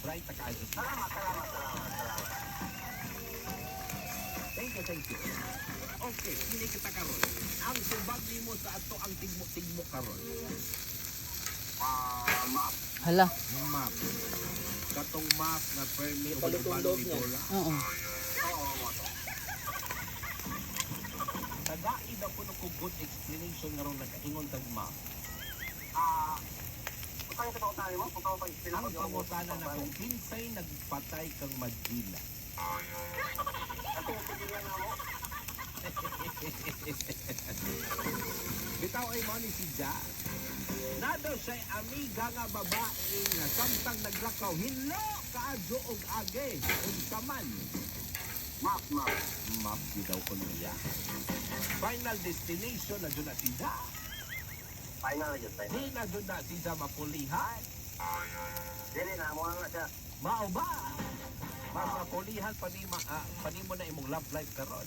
bright na kayo. Salamat. Thank you. Okay, hindi kita karon. Ang subag nimo sa ato ang tigmo karon. Map. Hala. Map. Katong map na permit o Palutong urbano loob ni niya. Dola. Oo. Tagai daw ko ko good explanation nga ron nakaingon tag map. Kung saan ito tayo mo? Kung saan pa Ang pangutana na kung kinsay nagpatay kang Madila. Bitaw ay mo ni si Ja. Nado siya'y amiga nga babae nga samtang naglakaw. Hilo kaadyo og age. Unsa man. Map. Map daw ko niya. Final destination na doon na si Ja. Final yun. Di na doon na si Ja mapulihan. Dili na, muna na siya. Mao ba? Mas mapulihan panimo na imong love life karon.